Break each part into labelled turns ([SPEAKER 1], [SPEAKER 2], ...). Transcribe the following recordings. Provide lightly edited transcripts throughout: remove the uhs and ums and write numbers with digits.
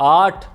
[SPEAKER 1] 8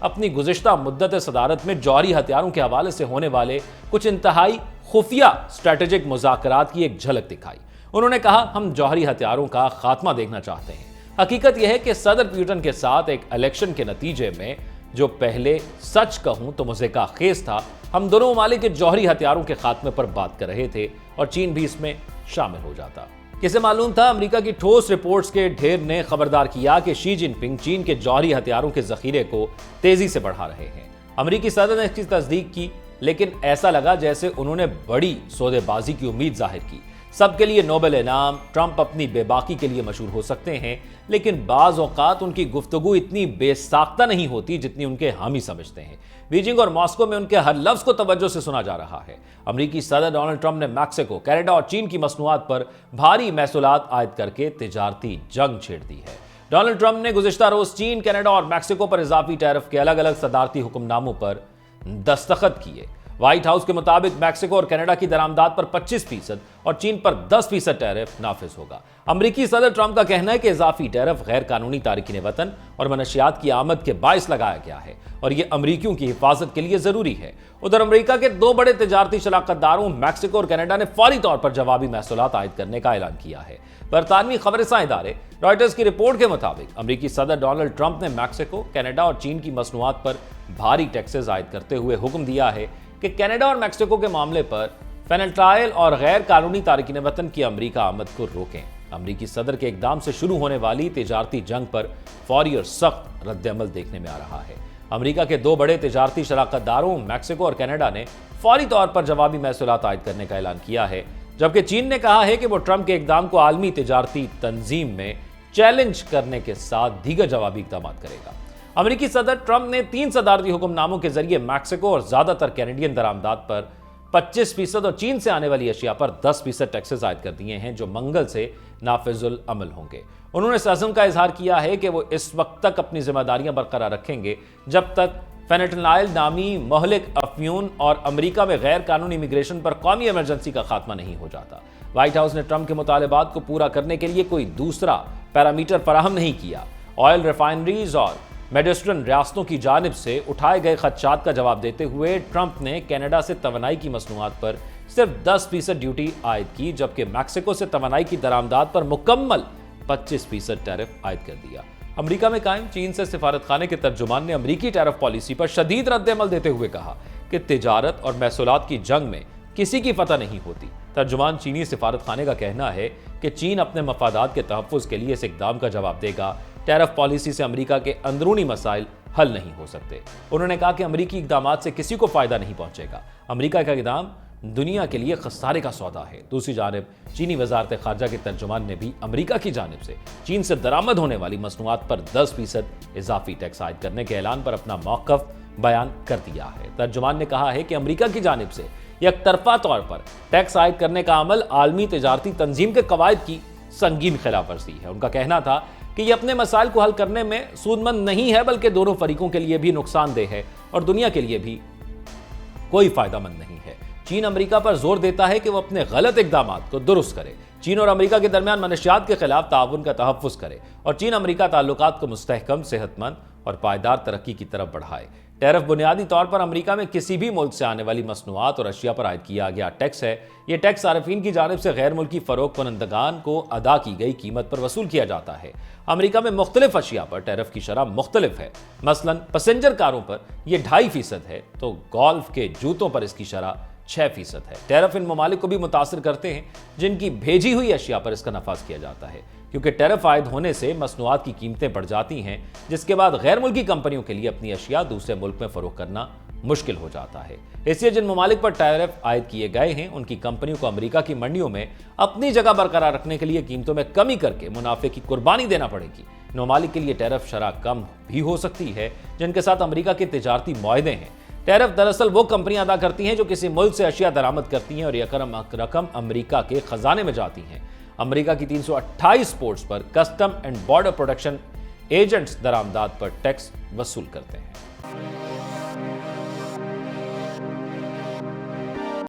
[SPEAKER 1] اپنی گزشتہ مدت صدارت میں جوہری ہتھیاروں کے حوالے سے ہونے والے کچھ انتہائی خفیہ اسٹریٹجک مذاکرات کی ایک جھلک دکھائی۔ انہوں نے کہا، ہم جوہری ہتھیاروں کا خاتمہ دیکھنا چاہتے ہیں۔ حقیقت یہ ہے کہ صدر پیوٹن کے ساتھ ایک الیکشن کے نتیجے میں جو پہلے سچ کہوں تو مضحکہ خیز تھا، ہم دونوں ممالک کے جوہری ہتھیاروں کے خاتمے پر بات کر رہے تھے اور چین بھی اس میں شامل ہو جاتا۔ کسے معلوم تھا؟ امریکہ کی ٹھوس رپورٹس کے ڈھیر نے خبردار کیا کہ شی جن پنگ چین کے جوہری ہتھیاروں کے ذخیرے کو تیزی سے بڑھا رہے ہیں۔ امریکی صدر نے اس کی تصدیق کی، لیکن ایسا لگا جیسے انہوں نے بڑی سودے بازی کی امید ظاہر کی۔ سب کے لیے نوبل انعام، ٹرمپ اپنی بے باکی کے لیے مشہور ہو سکتے ہیں، لیکن بعض اوقات ان کی گفتگو اتنی بے ساختہ نہیں ہوتی جتنی ان کے حامی سمجھتے ہیں۔ بیجنگ اور ماسکو میں ان کے ہر لفظ کو توجہ سے سنا جا رہا ہے۔ امریکی صدر ڈونلڈ ٹرمپ نے میکسیکو، کینیڈا اور چین کی مصنوعات پر بھاری محصولات عائد کر کے تجارتی جنگ چھیڑ دی ہے۔ ڈونلڈ ٹرمپ نے گزشتہ روز چین، کینیڈا اور میکسیکو پر اضافی ٹیرف کے الگ الگ صدارتی حکم ناموں پر دستخط کیے۔ وائٹ ہاؤس کے مطابق میکسیکو اور کینیڈا کی درآمدات پر 25% اور چین پر 10% ٹیرف نافذ ہوگا۔ امریکی صدر ٹرمپ کا کہنا ہے کہ اضافی ٹیرف غیر قانونی تارکین وطن اور منشیات کی آمد کے باعث لگایا گیا ہے اور یہ امریکیوں کی حفاظت کے لیے ضروری ہے۔ ادھر امریکہ کے دو بڑے تجارتی شراکت داروں میکسیکو اور کینیڈا نے فوری طور پر جوابی محصولات عائد کرنے کا اعلان کیا ہے۔ برطانوی خبررساں ادارے رائٹرز کی رپورٹ کے مطابق امریکی صدر ڈونلڈ ٹرمپ نے میکسیکو، کینیڈا اور چین کی مصنوعات پر بھاری ٹیکسز عائد کرتے ہوئے حکم دیا ہے کہ کینیڈا اور میکسیکو کے معاملے پر فینٹانیل اور غیر قانونی تارکین وطن کی امریکہ آمد کو روکیں۔ امریکی صدر کے اقدام سے شروع ہونے والی تجارتی جنگ پر فوری اور سخت رد عمل دیکھنے میں آ رہا ہے۔ امریکہ کے دو بڑے تجارتی شراکت داروں میکسیکو اور کینیڈا نے فوری طور پر جوابی محصولات عائد کرنے کا اعلان کیا ہے، جبکہ چین نے کہا ہے کہ وہ ٹرمپ کے اقدام کو عالمی تجارتی تنظیم میں چیلنج کرنے کے ساتھ دیگر جوابی اقدامات کرے گا۔ امریکی صدر ٹرمپ نے 3 صدارتی حکم ناموں کے ذریعے میکسیکو اور زیادہ تر کینیڈین درآمدات پر 25% اور چین سے آنے والی اشیاء پر 10% ٹیکسز عائد کر دیے ہیں، جو منگل سے نافذ العمل ہوں گے۔ انہوں نے اس عزم کا اظہار کیا ہے کہ وہ اس وقت تک اپنی ذمہ داریاں برقرار رکھیں گے جب تک فینٹانیل نامی مہلک افیون اور امریکہ میں غیر قانونی امیگریشن پر قومی ایمرجنسی کا خاتمہ نہیں ہو جاتا۔ وائٹ ہاؤس نے ٹرمپ کے مطالبات کو پورا کرنے کے لیے کوئی دوسرا پیرامیٹر فراہم نہیں کیا۔ آئل ریفائنریز اور میڈیٹرین ریاستوں کی جانب سے اٹھائے گئے خدشات کا جواب دیتے ہوئے ٹرمپ نے کینیڈا سے توانائی کی مصنوعات پر صرف 10% ڈیوٹی عائد کی، جبکہ میکسیکو سے توانائی کی درآمدات پر مکمل 25% ٹیرف عائد کر دیا۔ امریکہ میں قائم چین سے سفارت خانے کے ترجمان نے امریکی ٹیرف پالیسی پر شدید رد عمل دیتے ہوئے کہا کہ تجارت اور محصولات کی جنگ میں کسی کی فتح نہیں ہوتی۔ ترجمان چینی سفارت خانے کا کہنا ہے کہ چین اپنے مفادات کے تحفظ کے لیے اس اقدام کا جواب دے گا۔ ٹیرف پالیسی سے امریکہ کے اندرونی مسائل حل نہیں ہو سکتے۔ انہوں نے کہا کہ امریکی اقدامات سے کسی کو فائدہ نہیں پہنچے گا۔ امریکہ کا اقدام دنیا کے لیے خسارے کا سودا ہے۔ دوسری جانب چینی وزارت خارجہ کے ترجمان نے بھی امریکہ کی جانب سے چین سے درآمد ہونے والی مصنوعات پر 10% اضافی ٹیکس عائد کرنے کے اعلان پر اپنا موقف بیان کر دیا ہے۔ ترجمان نے کہا ہے کہ امریکہ کی جانب سے یک طرفہ طور پر ٹیکس عائد کرنے کا عمل عالمی تجارتی تنظیم کے قواعد کی سنگین خلاف ورزی ہے۔ ان کا کہنا تھا کہ یہ اپنے مسائل کو حل کرنے میں سود مند نہیں ہے، بلکہ دونوں فریقوں کے لیے بھی نقصان دہ ہے اور دنیا کے لیے بھی کوئی فائدہ مند نہیں ہے۔ چین امریکہ پر زور دیتا ہے کہ وہ اپنے غلط اقدامات کو درست کرے، چین اور امریکہ کے درمیان منشیات کے خلاف تعاون کا تحفظ کرے اور چین امریکہ تعلقات کو مستحکم، صحت مند اور پائیدار ترقی کی طرف بڑھائے۔ ٹیرف بنیادی طور پر امریکہ میں کسی بھی ملک سے آنے والی مصنوعات اور اشیاء پر عائد کیا گیا ٹیکس ہے۔ یہ ٹیکس صارفین کی جانب سے غیر ملکی فروخت کنندگان کو ادا کی گئی قیمت پر وصول کیا جاتا ہے۔ امریکہ میں مختلف اشیاء پر ٹیرف کی شرح مختلف ہے۔ مثلا پیسنجر کاروں پر یہ 2.5% ہے تو گولف کے جوتوں پر اس کی شرح 6% ہے۔ ٹیرف ان ممالک کو بھی متاثر کرتے ہیں جن کی بھیجی ہوئی اشیاء پر اس کا نفاذ کیا جاتا ہے، کیونکہ ٹیرف عائد ہونے سے مصنوعات کی قیمتیں بڑھ جاتی ہیں، جس کے بعد غیر ملکی کمپنیوں کے لیے اپنی اشیاء دوسرے ملک میں فروخت کرنا مشکل ہو جاتا ہے۔ اس لیے جن ممالک پر ٹیرف عائد کیے گئے ہیں ان کی کمپنیوں کو امریکہ کی منڈیوں میں اپنی جگہ برقرار رکھنے کے لیے قیمتوں میں کمی کر کے منافع کی قربانی دینا پڑے گی۔ ان ممالک کے لیے ٹیرف شرح کم بھی ہو سکتی ہے جن کے ساتھ امریکہ کے تجارتی معاہدے ہیں۔ ٹیرف دراصل وہ کمپنیاں ادا کرتی ہیں جو کسی ملک سے اشیاء درآمد کرتی ہیں اور یہ رقم امریکہ کے خزانے میں جاتی ہیں۔ امریکہ کی 328 پورٹس پر custom and border protection agents درآمدات پر ٹیکس وصول کرتے ہیں۔